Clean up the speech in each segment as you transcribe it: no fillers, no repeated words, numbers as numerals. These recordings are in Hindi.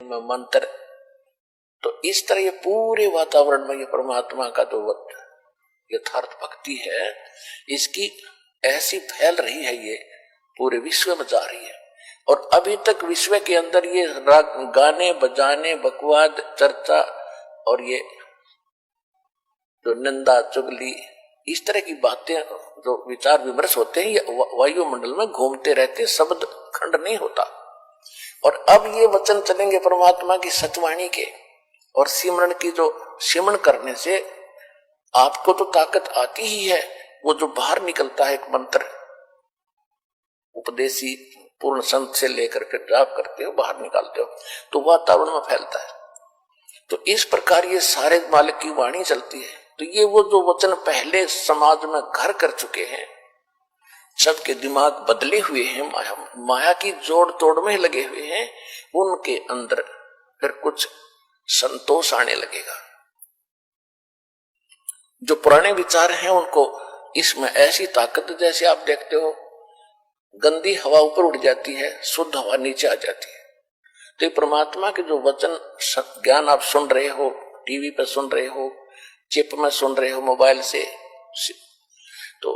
मंत्र। तो इस तरह ये पूरे वातावरण में ये परमात्मा का जो यथार्थ भक्ति है, इसकी ऐसी फैल रही है, ये पूरे विश्व में जा रही है। और अभी तक विश्व के अंदर ये गाने बजाने, बकवाद, चर्चा और ये जो निंदा चुगली, इस तरह की बातें, जो विचार विमर्श होते हैं, ये वायुमंडल में घूमते रहते, शब्द खंड नहीं होता। और अब ये वचन चलेंगे परमात्मा की सतवाणी के, और सिमरन की जो सिमरन करने से आपको तो ताकत आती ही है। वो जो बाहर निकलता है एक मंत्र, उपदेशी पूर्ण संत से लेकर के जाप करते हो, बाहर निकालते हो, तो वातावरण में फैलता है। तो इस प्रकार ये सारे मालिक की वाणी चलती है। तो ये वो जो वचन पहले समाज में घर कर चुके हैं, सबके दिमाग बदले हुए हैं, माया की जोड़ तोड़ में लगे हुए हैं, उनके अंदर फिर कुछ संतोष आने लगेगा। जो पुराने विचार हैं उनको इसमें ऐसी ताकत, जैसे आप देखते हो गंदी हवा ऊपर उड़ जाती है, शुद्ध हवा नीचे आ जाती है। तो ये परमात्मा के जो वचन ज्ञान आप सुन रहे हो, टीवी पर सुन रहे हो, चिप में सुन रहे हो, मोबाइल से, तो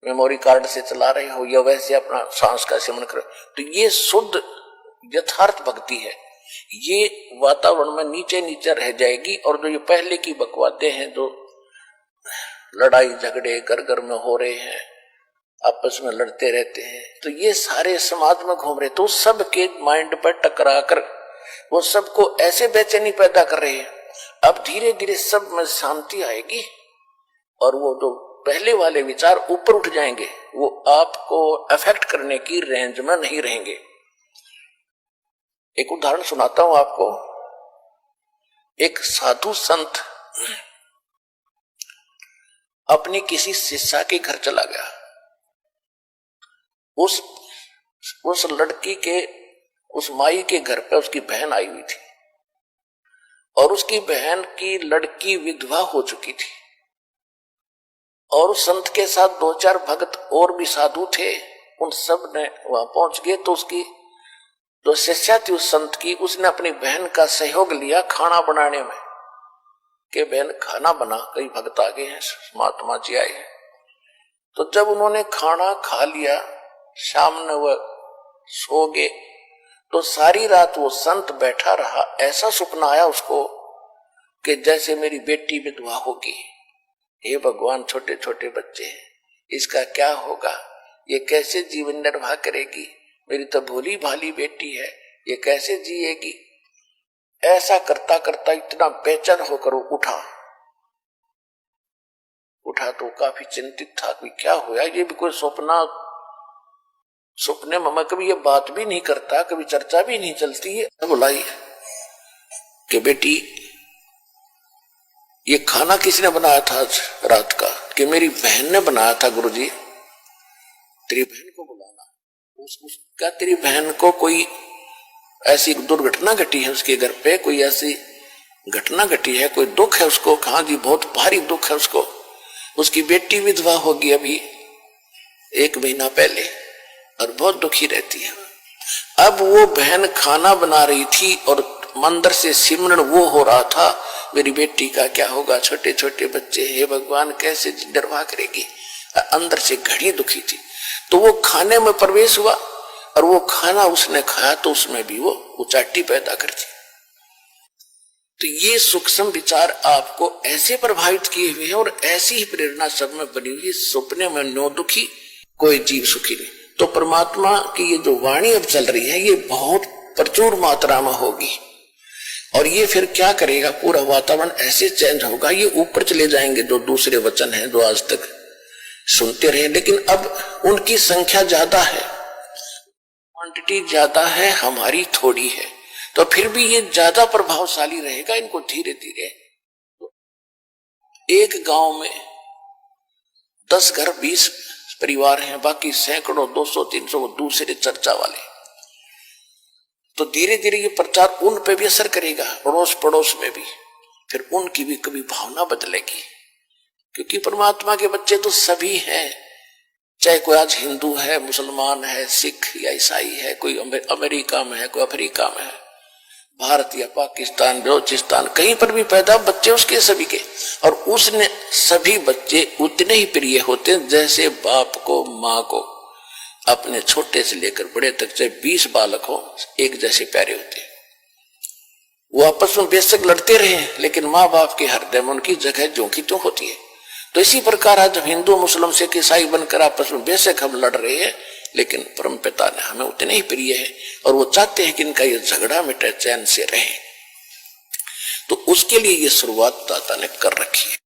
मेमोरी कार्ड से चला रहे हो, या वैसे अपना सांस का सेवन करो, तो ये शुद्ध यथार्थ भक्ति है। ये वातावरण में नीचे नीचे रह जाएगी। और जो ये पहले की बकवादें हैं, जो लड़ाई झगड़े घर घर में हो रहे हैं, आपस में लड़ते रहते हैं, तो ये सारे समाज में घूम रहे, तो सबके माइंड पर टकरा कर वो सबको ऐसे बेचैनी पैदा कर रहे हैं। अब धीरे धीरे सब में शांति आएगी, और वो जो पहले वाले विचार ऊपर उठ जाएंगे, वो आपको अफेक्ट करने की रेंज में नहीं रहेंगे। एक उदाहरण सुनाता हूं आपको। एक साधु संत अपनी किसी शिष्या के घर चला गया। उस लड़की के, उस माई के घर पे उसकी बहन आई हुई थी, और उसकी बहन की लड़की विधवा हो चुकी थी। और उस संत के साथ 2-4 भक्त और भी साधु थे, उन सब ने वहां पहुंच गए। तो उसकी जो शिष्या थी उस संत की, उसने अपनी बहन का सहयोग लिया खाना बनाने में, कि बहन खाना बना, कई भक्त आ गए हैं, महात्मा जी आए हैं। तो जब उन्होंने खाना खा लिया, शाम में वह सो गए, तो सारी रात वो संत बैठा रहा। ऐसा सपना आया उसको कि जैसे मेरी बेटी विधवा होगी, हे भगवान, छोटे छोटे बच्चे हैं, इसका क्या होगा, ये कैसे जीवन निर्वाह करेगी, मेरी तो भोली भाली बेटी है, ये कैसे जिएगी। ऐसा करता करता इतना बेचैन होकर वो उठा तो काफी चिंतित था कि क्या हुआ, ये भी कोई सपने में मैं कभी ये बात भी नहीं करता, कभी चर्चा भी नहीं चलती है। बुलाई कि बेटी, ये खाना किसने बनाया था आज रात का? कि मेरी बहन ने बनाया था गुरुजी। तेरी बहन को बुलाना। क्या तेरी बहन को कोई ऐसी दुर्घटना घटी है उसके घर पे, कोई ऐसी घटना घटी है, कोई दुख है उसको? कहा जी बहुत भारी दुख है उसको, उसकी बेटी विधवा होगी अभी 1 महीना पहले, और बहुत दुखी रहती है। अब वो बहन खाना बना रही थी और मंदिर से सिमरन वो हो रहा था, मेरी बेटी का क्या होगा, छोटे छोटे बच्चे, हे भगवान कैसे निर्वाह करेगी। अंदर से घड़ी दुखी थी। तो वो खाने में प्रवेश हुआ, और वो खाना उसने खाया तो उसमें भी वो उचाटी पैदा कर दी। तो ये सूक्ष्म विचार आपको ऐसे प्रभावित किए हुए हैं, और ऐसी ही प्रेरणा सब में बनी हुई। सपने में नो दुखी, कोई जीव सुखी नहीं। तो परमात्मा की ये जो वाणी अब चल रही है, ये बहुत प्रचुर मात्रा में होगी, और ये फिर क्या करेगा, पूरा वातावरण ऐसे चेंज होगा। ये ऊपर चले जाएंगे जो दूसरे वचन हैं, जो आज तक सुनते रहे, लेकिन अब उनकी संख्या ज्यादा है, क्वांटिटी ज्यादा है, हमारी थोड़ी है। तो फिर भी ये ज्यादा प्रभावशाली रहेगा। इनको धीरे धीरे, एक गांव में 10 घर 20 परिवार हैं, बाकी सैकड़ों 200-300 वो दूसरे चर्चा वाले। तो धीरे धीरे ये प्रचार उन पे भी असर करेगा, अड़ोस पड़ोस में भी। फिर उनकी भी कभी भावना बदलेगी, क्योंकि परमात्मा के बच्चे तो सभी हैं, चाहे कोई आज हिंदू है, मुसलमान है, सिख या ईसाई है, कोई अमेरिका में है, कोई अफ्रीका में है, भारत या पाकिस्तान, बलोचिस्तान, कहीं पर भी पैदा बच्चे उसके सभी के, और उसने सभी बच्चे उतने ही प्रिय होते हैं जैसे बाप को माँ को अपने छोटे से लेकर बड़े तक, चाहे 20 बालक हो, एक जैसे प्यारे होते हैं। वो आपस में बेशक लड़ते रहे, लेकिन माँ बाप के हृदय में उनकी जगह ज्यों की त्यों होती है। तो इसी प्रकार आज हिंदू मुस्लिम सिख ईसाई बनकर आपस में बेशक हम लड़ रहे हैं, लेकिन परम पिता ने हमें उतने ही प्रिय है, और वो चाहते हैं कि इनका ये झगड़ा मिटे, चैन से रहे। तो उसके लिए ये शुरुआत दाता ने कर रखी है।